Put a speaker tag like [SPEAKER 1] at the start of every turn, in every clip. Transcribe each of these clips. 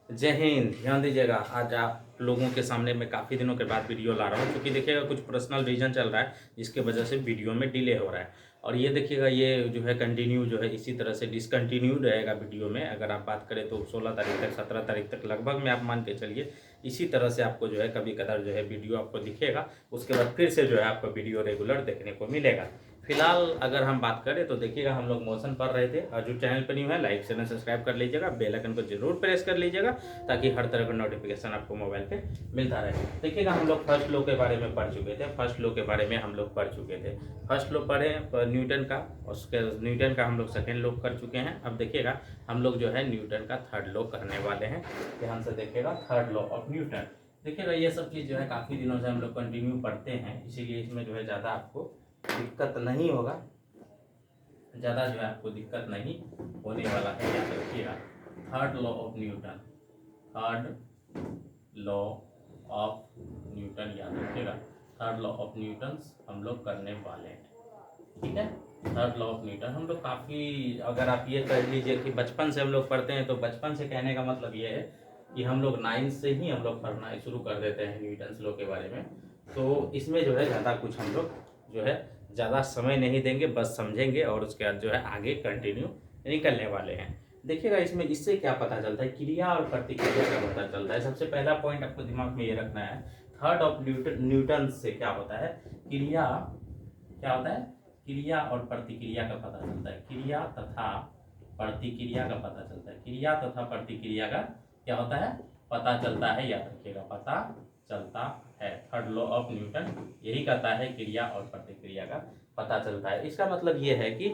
[SPEAKER 1] जय हिंद। ध्यान दीजिएगा, आज आप लोगों के सामने मैं काफ़ी दिनों के बाद वीडियो ला रहा हूँ, क्योंकि देखिएगा कुछ पर्सनल रीज़न चल रहा है जिसके वजह से वीडियो में डिले हो रहा है। और ये देखिएगा, ये जो है कंटिन्यू जो है इसी तरह से डिसकंटिन्यूड रहेगा वीडियो में। अगर आप बात करें तो 16 तारीख तक, 17 तारीख तक लगभग में आप मान के चलिए इसी तरह से आपको जो है कभी कदार जो है वीडियो आपको दिखेगा। उसके बाद फिर से जो है आपको वीडियो रेगुलर देखने को मिलेगा। फिलहाल अगर हम बात करें तो देखिएगा हम लोग मोशन पढ़ रहे थे, और जो चैनल पर न्यू है लाइक चैनल सब्सक्राइब कर लीजिएगा, बेल आइकन को जरूर प्रेस कर लीजिएगा ताकि हर तरह का नोटिफिकेशन आपको मोबाइल पे मिलता रहे। देखिएगा हम लोग फर्स्ट लॉ के बारे में पढ़ चुके थे, फर्स्ट लॉ के बारे में हम लोग पढ़ चुके थे। फर्स्ट लॉ पढ़े न्यूटन का, उसके न्यूटन का हम लोग सेकेंड लॉ कर चुके हैं। अब देखिएगा हम लोग जो है न्यूटन का थर्ड लॉ करने वाले हैं। ध्यान से देखिएगा, थर्ड लॉ ऑफ न्यूटन। देखिएगा ये सब चीज़ जो है काफ़ी दिनों से हम लोग कंटिन्यू पढ़ते हैं, इसीलिए इसमें जो है ज़्यादा आपको दिक्कत नहीं होगा, ज़्यादा जो है आपको दिक्कत नहीं होने वाला है। याद रखिएगा, third law of Newton, third law of Newton याद रखिएगा। थर्ड लॉ ऑफ न्यूटन हम लोग करने वाले हैं, ठीक है। थर्ड लॉ ऑफ न्यूटन हम लोग काफ़ी, अगर आप ये कह लीजिए कि बचपन से हम लोग पढ़ते हैं, तो बचपन से कहने का मतलब ये है कि हम लोग 9th से ही हम लोग पढ़ना शुरू कर देते हैं न्यूटन्स लॉ के बारे में। तो इसमें जो है ज़्यादा कुछ हम लोग जो है ज़्यादा समय नहीं देंगे, बस समझेंगे और उसके बाद जो है आगे कंटिन्यू निकलने वाले हैं। देखिएगा इसमें इससे क्या पता चलता है, क्रिया और प्रतिक्रिया का पता चलता है। सबसे पहला पॉइंट आपको दिमाग में ये रखना है, थर्ड ऑफ न्यूटन से क्या होता है, क्रिया क्या होता है, क्रिया और प्रतिक्रिया का पता चलता है। क्रिया तथा प्रतिक्रिया का पता चलता है, क्रिया तथा प्रतिक्रिया का क्या होता है, पता चलता है। याद रखिएगा, पता चलता है। थर्ड लॉ ऑफ न्यूटन यही कहता है, क्रिया और प्रतिक्रिया का पता चलता है। इसका मतलब ये है कि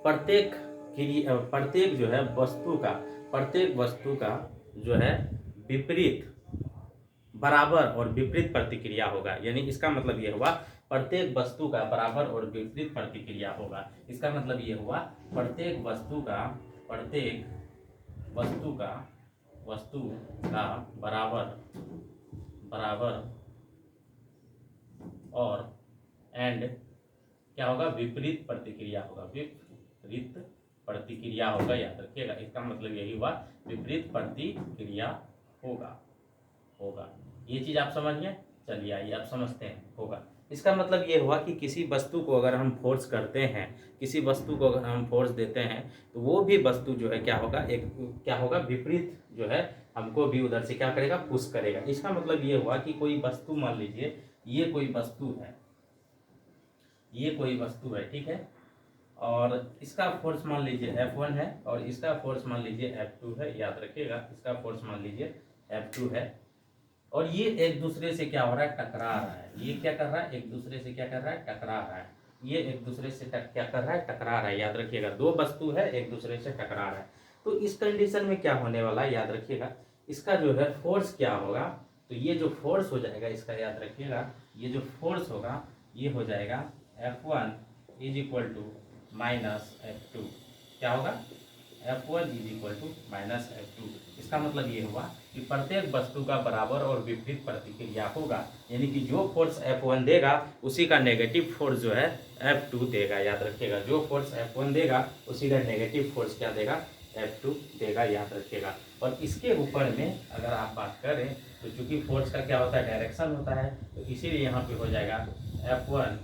[SPEAKER 1] प्रत्येक जो है वस्तु का, प्रत्येक वस्तु का जो है विपरीत, बराबर और विपरीत प्रतिक्रिया होगा। यानी इसका मतलब ये हुआ प्रत्येक वस्तु का बराबर और विपरीत प्रतिक्रिया होगा। इसका मतलब ये हुआ प्रत्येक वस्तु का बराबर और एंड क्या होगा, विपरीत प्रतिक्रिया होगा, विपरीत प्रतिक्रिया होगा। याद रखिएगा, इसका मतलब यही हुआ विपरीत प्रतिक्रिया होगा। ये चीज आप समझिए। चलिए आइए आप समझते हैं, होगा। इसका मतलब ये हुआ कि किसी वस्तु को अगर हम फोर्स करते हैं, किसी वस्तु को अगर हम फोर्स देते हैं, तो वो भी वस्तु जो है क्या होगा, क्या होगा, विपरीत जो है हमको भी उधर से क्या करेगा, पुश करेगा। इसका मतलब ये हुआ कि कोई वस्तु, मान लीजिए ये कोई वस्तु है, ये कोई वस्तु है, ठीक है, और इसका फोर्स मान लीजिए F1 है और इसका फोर्स मान लीजिए F2 है। याद रखिएगा, इसका फोर्स मान लीजिए F2 है, और ये एक दूसरे से क्या हो रहा है, टकरा रहा है। ये क्या कर रहा है, एक दूसरे से क्या कर रहा है, टकरा रहा है। ये एक दूसरे से क्या कर रहा है, टकरा रहा है। याद रखिएगा, दो वस्तु है, एक दूसरे से टकरा रहा है। तो इस कंडीशन में क्या होने वाला है, याद रखिएगा, इसका जो है फोर्स क्या होगा, तो ये जो फोर्स हो जाएगा इसका, याद रखिएगा, ये जो फोर्स होगा ये हो जाएगा F1 is equal to minus F2। क्या होगा, F1 is equal to minus F2। इसका मतलब ये हुआ कि प्रत्येक वस्तु का बराबर और विपरीत प्रतिक्रिया होगा। यानी कि जो फोर्स F1 देगा उसी का नेगेटिव फोर्स जो है F2 देगा। याद रखिएगा, जो फोर्स F1 देगा उसी का नेगेटिव फोर्स क्या देगा, F2 देगा। याद रखिएगा, और इसके ऊपर में अगर आप बात करें तो चूंकि फोर्स का क्या होता है, डायरेक्शन होता है, तो इसीलिए यहाँ पे हो जाएगा F1,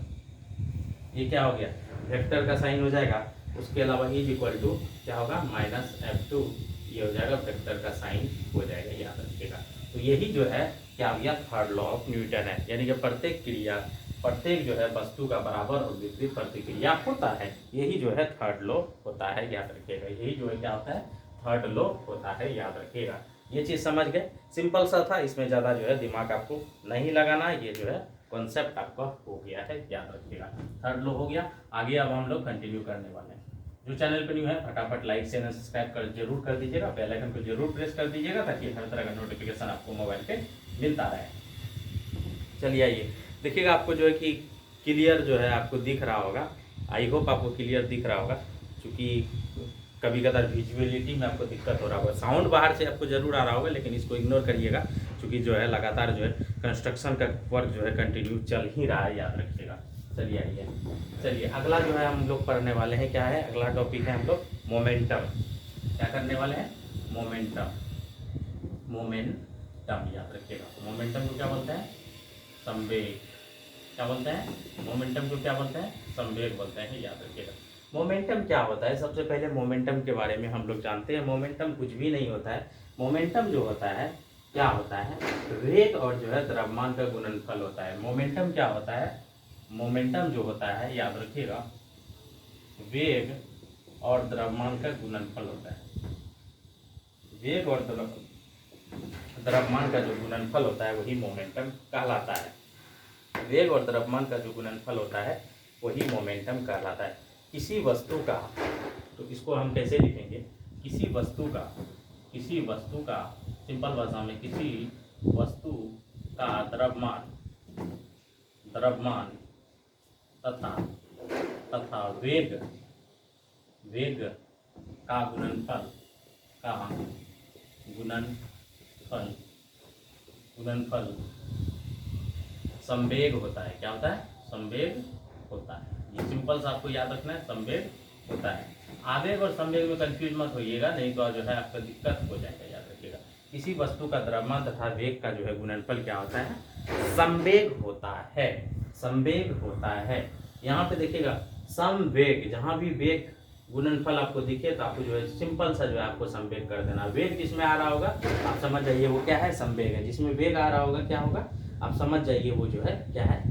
[SPEAKER 1] ये क्या हो गया, वेक्टर का साइन हो जाएगा। उसके अलावा इज इक्वल टू क्या होगा, माइनस F2, ये हो जाएगा वेक्टर का साइन हो जाएगा। याद रखिएगा, तो यही जो है क्या हो गया, थर्ड लॉ ऑफ न्यूटन है। यानी कि प्रत्येक जो है वस्तु का बराबर और विपरीत प्रतिक्रिया होता है, यही जो है थर्ड लॉ होता है। याद रखिएगा, यही जो है क्या होता है, थर्ड लॉ होता है। याद रखिएगा, ये चीज़ समझ गए, सिंपल सा था, इसमें ज़्यादा जो है दिमाग आपको नहीं लगाना। ये जो है कॉन्सेप्ट आपका हो गया है, याद रखिएगा, थर्ड लॉ हो गया। आगे अब हम लोग कंटिन्यू करने वाले हैं। जो चैनल पर न्यू है फटाफट लाइक चैनल सब्सक्राइब कर जरूर कर दीजिएगा, बेल आइकन को जरूर प्रेस कर दीजिएगा ताकि हर तरह का नोटिफिकेशन आपको मोबाइल पे मिलता रहे। चलिए आइए देखिएगा, आपको जो है कि क्लियर जो है आपको दिख रहा होगा, आई होप आपको क्लियर दिख रहा होगा। क्योंकि कभी कदार विजुअलिटी में आपको दिक्कत हो रहा होगा, साउंड बाहर से आपको जरूर आ रहा होगा, लेकिन इसको इग्नोर करिएगा क्योंकि जो है लगातार जो है कंस्ट्रक्शन का वर्क जो है कंटिन्यू चल ही रहा है। याद रखिएगा, चलिए आइए, चलिए अगला जो है हम लोग पढ़ने वाले हैं, क्या है अगला टॉपिक है, हम लोग मोमेंटम। क्या करने वाले हैं, मोमेंटम। मोमेंटम, याद रखिएगा। मोमेंटम को क्या बोलते हैं? संवेग। क्या बोलते हैं? मोमेंटम को क्या बोलते हैं? संवेग बोलते हैं, याद रखिएगा। मोमेंटम क्या होता है? सबसे पहले मोमेंटम के बारे में हम लोग जानते हैं। मोमेंटम कुछ भी नहीं होता है। मोमेंटम जो होता है क्या होता है? वेग और जो है द्रव्यमान का गुणनफल होता है। मोमेंटम क्या होता है? मोमेंटम जो होता है, याद रखिएगा, वेग और द्रव्यमान का गुणनफल होता है। वेग और द्रव्यमान का जो गुणनफल होता है वही मोमेंटम कहलाता है। वेग और द्रव्यमान का जो गुणनफल होता है वही मोमेंटम कहलाता है। किसी वस्तु का, तो इसको हम कैसे लिखेंगे? किसी वस्तु का सिंपल भाषा में, किसी वस्तु का द्रव्यमान तथा वेग का गुणनफल संवेग होता है। क्या होता है? संवेग होता है। ये सिंपल सा आपको याद रखना है, संवेग होता है। आवेग और संवेग में कंफ्यूज मत होइएगा, नहीं तो जो है आपका दिक्कत हो जाएगा, याद रखिएगा। किसी वस्तु का द्रव्यमान तथा वेग का जो है गुणनफल क्या होता है? संवेग होता है। संवेग होता है। यहाँ पे देखिएगा समवेग, जहाँ भी वेग गुणनफल आपको दिखे तो आपको जो है सिंपल सा जो है आपको संवेग कर देना। वेग जिसमें आ रहा होगा आप समझ जाइए वो क्या है? संवेग है। जिसमें वेग आ रहा होगा क्या होगा? आप समझ जाइए वो जो है क्या है?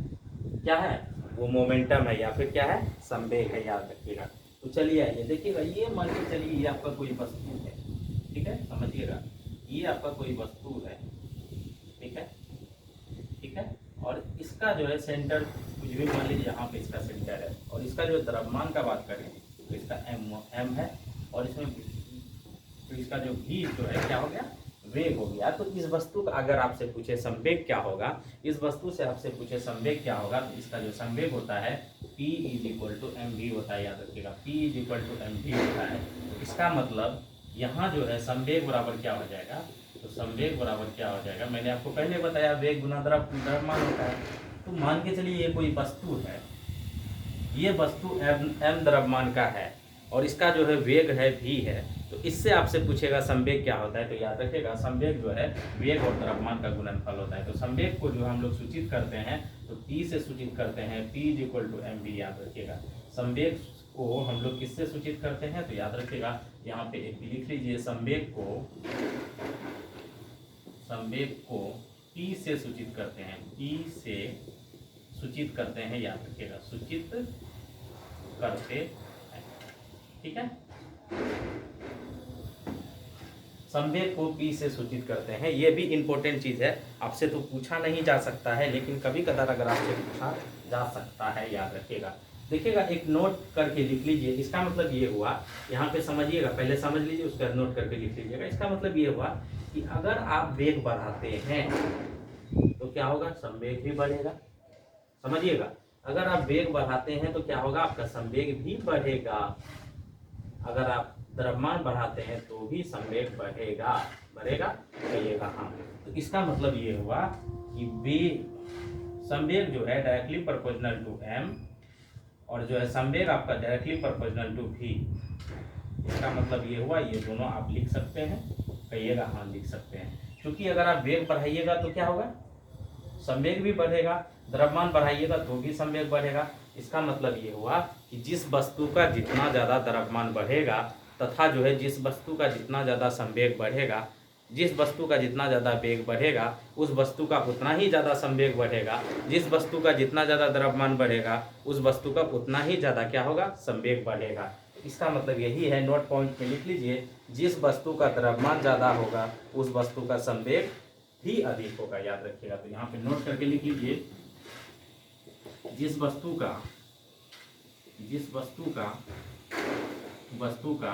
[SPEAKER 1] क्या है? वो मोमेंटम है या फिर क्या है? संवेग है, याद रखिएगा। तो चलिए आइए देखिएगा, ये मान के चलिए ये आपका कोई वस्तु है, ठीक है, समझिएगा, ये आपका कोई वस्तु है, ठीक है, ठीक है, और इसका जो है सेंटर कुछ भी मान लीजिए, यहाँ पे इसका सेंटर है, और इसका जो द्रव्यमान का बात करें तो इसका m है, और इसमें तो इसका जो v जो है क्या हो गया? वेग हो गया। तो इस वस्तु का अगर आपसे पूछे संवेग क्या होगा, इस वस्तु से आपसे पूछे संवेग क्या होगा, तो इसका जो संवेग होता है P = mv होता है, याद रखिएगा, P = mv होता है। तो इसका मतलब यहाँ जो है संवेग बराबर क्या हो जाएगा? तो संवेग बराबर क्या हो जाएगा? मैंने आपको पहले बताया, वेग गुना द्रव्यमान होता है। तो मान के चलिए ये कोई वस्तु है, ये वस्तु m द्रव्यमान का है, और इसका जो है वेग है v है। तो इससे आपसे पूछेगा संवेग क्या होता है, तो याद रखिएगा संवेग जो है वेग और द्रव्यमान का गुणनफल होता है। तो संवेग को जो हम लोग सूचित करते हैं तो P से सूचित करते हैं, P = mv, याद रखिएगा। संवेग को हम लोग किससे सूचित करते हैं? तो याद रखिएगा यहाँ पे एक लिख लीजिए, संवेग को P से सूचित करते हैं, P से सूचित करते हैं, याद रखिएगा, सूचित करते हैं, ठीक है। संवेग को P से सूचित करते हैं। ये भी इंपॉर्टेंट चीज है, आपसे तो पूछा नहीं जा सकता है, लेकिन कभी कदार अगर आपसे पूछा जा सकता है, याद रखिएगा। देखिएगा, एक नोट करके लिख लीजिए। इसका मतलब ये हुआ, यहाँ पे समझिएगा, पहले समझ लीजिए उसका नोट करके लिख लीजिएगा। इसका मतलब ये हुआ कि अगर आप वेग बढ़ाते हैं तो क्या होगा? संवेग भी बढ़ेगा। समझिएगा, अगर आप वेग बढ़ाते हैं तो क्या होगा? आपका संवेग भी बढ़ेगा। अगर आप द्रव्यमान बढ़ाते हैं तो भी संवेग बढ़ेगा। कहिएगा हाँ। तो इसका मतलब ये हुआ कि संवेग जो है डायरेक्टली प्रोपोर्शनल टू m, और जो है संवेग आपका डायरेक्टली प्रोपोर्शनल टू v। इसका मतलब ये हुआ, ये दोनों आप लिख सकते हैं, कहिएगा हाँ लिख सकते हैं। क्योंकि अगर आप वेग बढ़ाइएगा तो क्या होगा? संवेग भी बढ़ेगा, द्रव्यमान बढ़ाइएगा तो भी संवेग बढ़ेगा। इसका मतलब ये हुआ कि जिस वस्तु का जितना ज़्यादा द्रव्यमान बढ़ेगा तथा जो है जिस वस्तु का जितना ज़्यादा संवेग बढ़ेगा, जिस वस्तु का जितना ज़्यादा वेग बढ़ेगा उस वस्तु का उतना ही ज़्यादा संवेग बढ़ेगा। जिस वस्तु का जितना ज़्यादा द्रव्यमान बढ़ेगा उस वस्तु का उतना ही ज़्यादा क्या होगा? संवेग बढ़ेगा। इसका मतलब यही है, नोट पॉइंट में लिख लीजिए, जिस वस्तु का द्रव्यमान ज़्यादा होगा उस वस्तु का संवेग भी अधिक होगा, याद रखिएगा। तो यहाँ पे नोट करके लिख लीजिए, जिस वस्तु का द्रव्यमान ज़्यादा होगा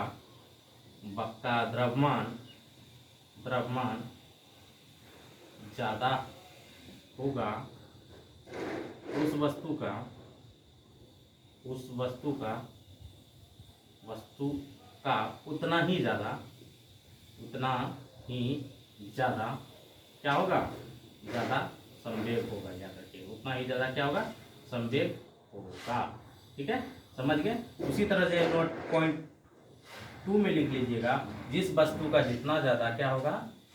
[SPEAKER 1] उस वस्तु का उतना ही ज़्यादा क्या होगा? ज़्यादा संवेग होगा, याद रखिए, उतना ही ज़्यादा क्या होगा? संवेग होगा, ठीक है, समझ गए। उसी तरह से नोट पॉइंट 2 में लिख लीजिएगा, जिस वस्तु का जितना ज़्यादा क्या होगा?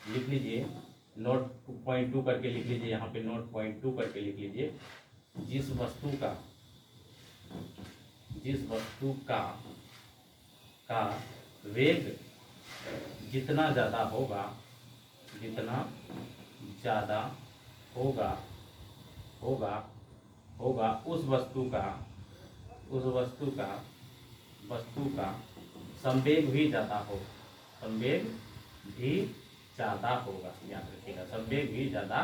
[SPEAKER 1] लिख लीजिए, नोट 2.2 करके लिख लीजिए, यहाँ पे नोट 0.2 करके लिख लीजिए। जिस वस्तु का वेग जितना ज़्यादा होगा उस वस्तु का संवेग भी ज़्यादा होगा, याद रखिएगा, संवेग भी ज़्यादा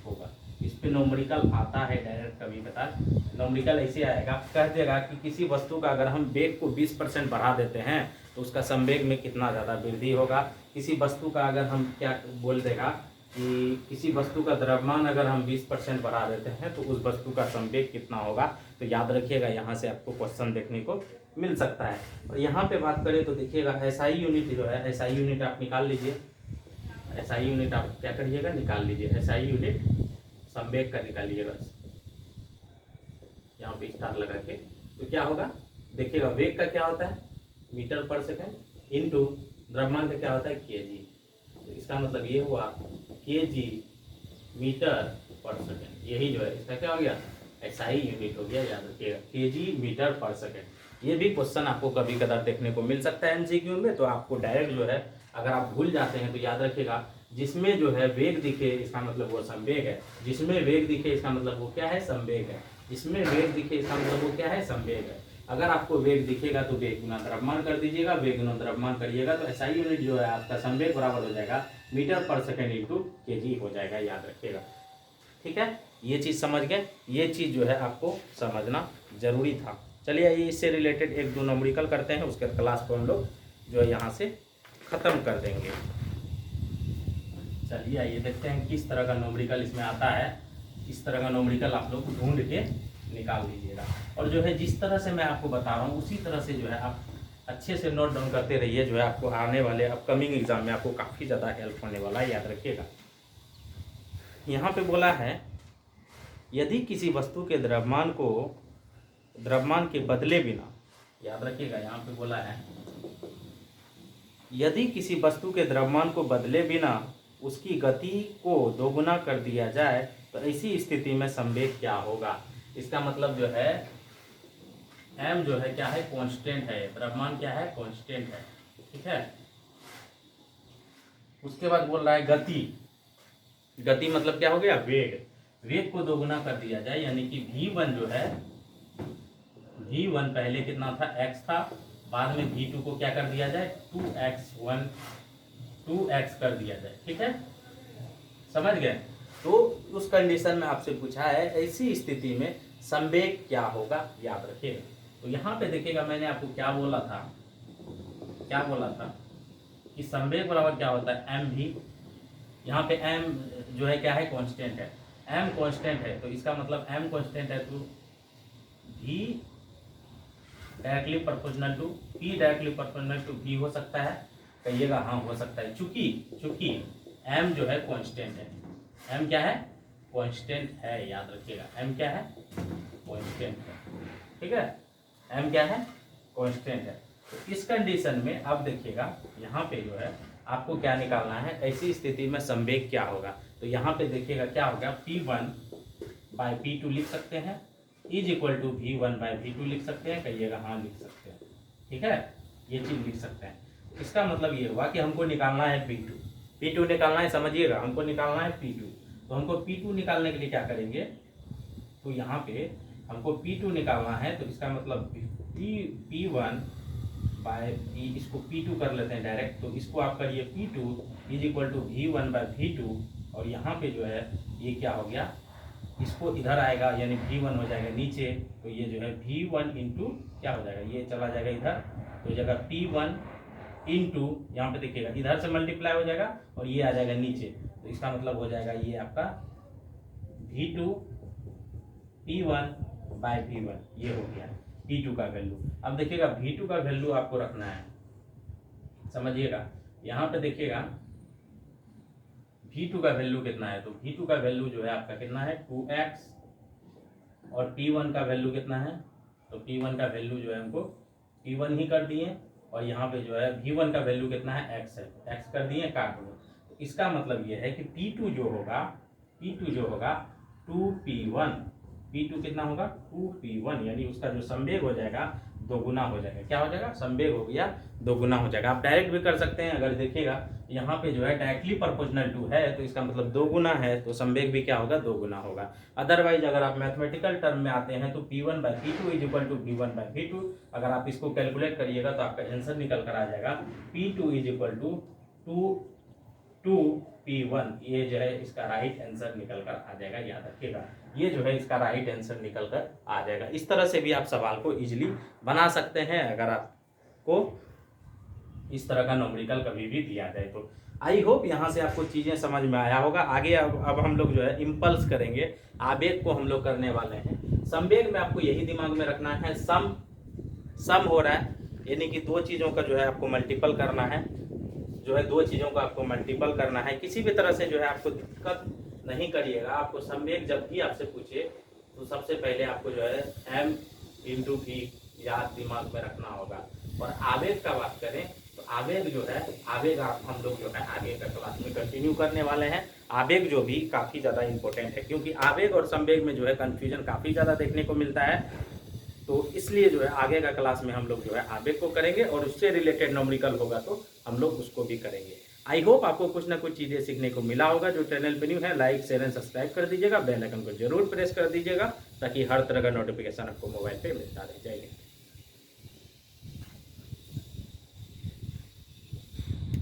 [SPEAKER 1] होगा। इस पे नोमरिकल आता है डायरेक्ट, कभी कभार नोमरिकल ऐसे आएगा, कह देगा कि किसी वस्तु का अगर हम वेग को 20% बढ़ा देते हैं तो उसका संवेग में कितना ज़्यादा वृद्धि होगा। किसी वस्तु का अगर हम क्या बोल देगा कि किसी वस्तु का द्रव्यमान अगर हम 20% बढ़ा देते हैं तो उस वस्तु का संवेग कितना होगा। तो याद रखिएगा, यहाँ से आपको क्वेश्चन देखने को मिल सकता है। और यहाँ पे बात करें तो देखिएगा एसआई यूनिट जो है, एसआई यूनिट आप निकाल लीजिए। एसआई यूनिट आप क्या करिएगा, निकाल लीजिए। एसआई यूनिट संवेग का निकालिए बस, यहाँ पे स्टार लगा के। तो क्या होगा, देखिएगा वेग का क्या होता है मीटर पर सेकंड इनटू द्रव्यमान का क्या होता है केजी। तो इसका मतलब ये हुआ केजी मीटर पर सेकंड। यही जो है इसका क्या हो गया, एसआई यूनिट हो गया। याद रखिएगा केजी मीटर पर सेकंड। ये भी क्वेश्चन आपको कभी कदार देखने को मिल सकता है एमसीक्यू में। तो आपको डायरेक्ट जो है, अगर आप भूल जाते हैं तो याद रखिएगा, जिसमें जो है वेग दिखे इसका मतलब वो संवेग है, जिसमें वेग दिखे इसका मतलब वो क्या है, संवेग है। जिसमें वेग दिखे इसका मतलब वो क्या है, संवेग है। अगर आपको वेग दिखेगा तो वेग गुना द्रव्यमान कर दीजिएगा, वेग गुना द्रव्यमान करिएगा तो एसआई यूनिट जो है आपका संवेग बराबर हो जाएगा मीटर पर सेकंड इंटू केजी हो जाएगा। याद रखिएगा, ठीक है। ये चीज़ समझ गए, ये चीज़ जो है आपको समझना जरूरी था। चलिए आइए इससे रिलेटेड एक दो नंबरिकल करते हैं, उसके क्लास को हम लोग जो है यहाँ से ख़त्म कर देंगे। चलिए आइए देखते हैं किस तरह का नंबरिकल इसमें आता है। इस तरह का नंबरिकल आप लोग ढूंढ के निकाल लीजिएगा। और जो है जिस तरह से मैं आपको बता रहा हूँ उसी तरह से जो है आप अच्छे से नोट डाउन करते रहिए। जो है आपको आने वाले अपकमिंग एग्जाम में आपको काफ़ी ज़्यादा हेल्प होने वाला है। याद रखिएगा, यहाँ पे बोला है यदि किसी वस्तु के द्रव्यमान के बदले बिना, याद रखिएगा यहाँ पे बोला है यदि किसी वस्तु के द्रव्यमान को बदले बिना उसकी गति को दोगुना कर दिया जाए तो ऐसी स्थिति में संवेग क्या होगा। इसका मतलब जो है m जो है क्या है, कांस्टेंट है, द्रव्यमान क्या है, कांस्टेंट है, ठीक है। उसके बाद बोल रहा है गति मतलब क्या हो गया, वेग को दोगुना कर दिया जाए, यानी कि v1 जो है, v1 पहले कितना था, x था, बाद में v2 को क्या कर दिया जाए, 2x कर दिया जाए, ठीक है, समझ गए। तो उस कंडीशन में आपसे पूछा है ऐसी स्थिति में संवेग क्या होगा, याद रखिएगा। तो यहाँ पे देखिएगा मैंने आपको क्या बोला था कि संवेग बराबर क्या होता है, एम भी। यहाँ पे m जो है क्या है, कांस्टेंट है, m कांस्टेंट है, तो इसका मतलब m कांस्टेंट है तो v directly proportional to p directly proportional to v हो सकता है, कहिएगा हाँ हो सकता है। चूंकि m जो है कांस्टेंट है, m क्या है, कांस्टेंट है, याद रखिएगा m क्या है, कांस्टेंट है, ठीक है, m क्या है, कांस्टेंट है। तो इस कंडीशन में अब देखिएगा यहाँ पे जो है आपको क्या निकालना है, ऐसी स्थिति में संवेग क्या होगा। तो यहाँ पे देखिएगा क्या होगा, P1 बाय P2 लिख सकते हैं, is equal to V1 bye V2 लिख सकते हैं, कहिएगा हाँ लिख सकते हैं, ठीक है, ये चीज लिख सकते हैं। इसका मतलब ये हुआ कि हमको निकालना है P2 निकालना है, समझिएगा, हमको निकालना है P2। तो हमको P2 निकालने के लिए क्या करेंगे, तो यहाँ पे हमको P2 निकालना है, तो इसका मतलब P1 बाय इसको P2 कर लेते हैं डायरेक्ट, तो इसको आप करिए P2 is equal to V1 bye V2, और यहाँ पे जो है ये क्या हो गया, इसको इधर आएगा यानी V1 हो जाएगा नीचे, तो ये जो है V1 इंटू क्या हो जाएगा, ये चला जाएगा इधर, तो हो जाएगा P1 इंटू, यहाँ पे देखिएगा इधर से मल्टीप्लाई हो जाएगा और ये आ जाएगा नीचे, तो इसका मतलब हो जाएगा ये आपका V2 P1 बाय V1, ये हो गया P2 का वैल्यू। अब देखिएगा V2 का वैल्यू आपको रखना है, समझिएगा, यहाँ पे देखिएगा V2 का वैल्यू कितना है, तो V2 का वैल्यू जो है आपका कितना है 2x, और P1 का वैल्यू कितना है, तो P1 का वैल्यू जो है हमको P1 ही कर दिए, और यहाँ पे जो है V1 का वैल्यू कितना है x है, x कर दिए, काट दो। तो तो इसका मतलब ये है कि P2 जो होगा 2P1, P2 कितना होगा 2P1, यानी उसका जो संवेग हो जाएगा दोगुना हो जाएगा। क्या हो जाएगा, संवेग हो गया दोगुना हो जाएगा। आप डायरेक्ट भी कर सकते हैं, अगर देखिएगा यहाँ पे जो है डायरेक्टली प्रोपोर्शनल टू है तो इसका मतलब दोगुना है, तो संवेग भी क्या होगा, दोगुना होगा। अदरवाइज अगर आप मैथमेटिकल टर्म में आते हैं तो P1/P2 is equal to V1/V2। अगर आप इसको कैलकुलेट करिएगा तो आपका आंसर निकल कर आ जाएगा P2 is equal to 2P1। ये जो है इसका राइट आंसर निकल कर आ जाएगा, याद रखिएगा, ये जो है इसका राइट आंसर निकल कर आ जाएगा। इस तरह से भी आप सवाल को इजीली बना सकते हैं अगर आपको इस तरह का न्यूमेरिकल कभी भी दिया जाए तो। आई होप यहाँ से आपको चीज़ें समझ में आया होगा। आगे अब हम लोग जो है इम्पल्स करेंगे, आवेग को हम लोग करने वाले हैं। संवेग में आपको यही दिमाग में रखना है, सम हो रहा है, यानी कि दो चीज़ों का जो है आपको मल्टीपल करना है, जो है दो चीज़ों का आपको मल्टीपल करना है। किसी भी तरह से जो है आपको दिक्कत नहीं करिएगा। आपको संवेग जब भी आपसे पूछे तो सबसे पहले आपको जो है m/v याद दिमाग में रखना होगा। और आवेग का बात करें तो आवेग जो है, आवेग हम लोग जो है आगे का क्लास में कंटिन्यू करने वाले हैं। आवेग जो भी काफ़ी ज़्यादा इंपॉर्टेंट है, क्योंकि आवेग और संवेग में जो है कन्फ्यूजन काफ़ी ज़्यादा देखने को मिलता है। तो इसलिए जो है आगे का क्लास में हम लोग जो है आवेग को करेंगे और उससे रिलेटेड न्यूमेरिकल होगा तो हम लोग उसको भी करेंगे। आई होप आपको कुछ ना कुछ चीज़ें सीखने को मिला होगा। जो चैनल पे न्यू है लाइक शेयर एंड सब्सक्राइब कर दीजिएगा, बेल आइकन को जरूर प्रेस कर दीजिएगा ताकि हर तरह का नोटिफिकेशन आपको मोबाइल पे मिलता रहे। जय हिंद।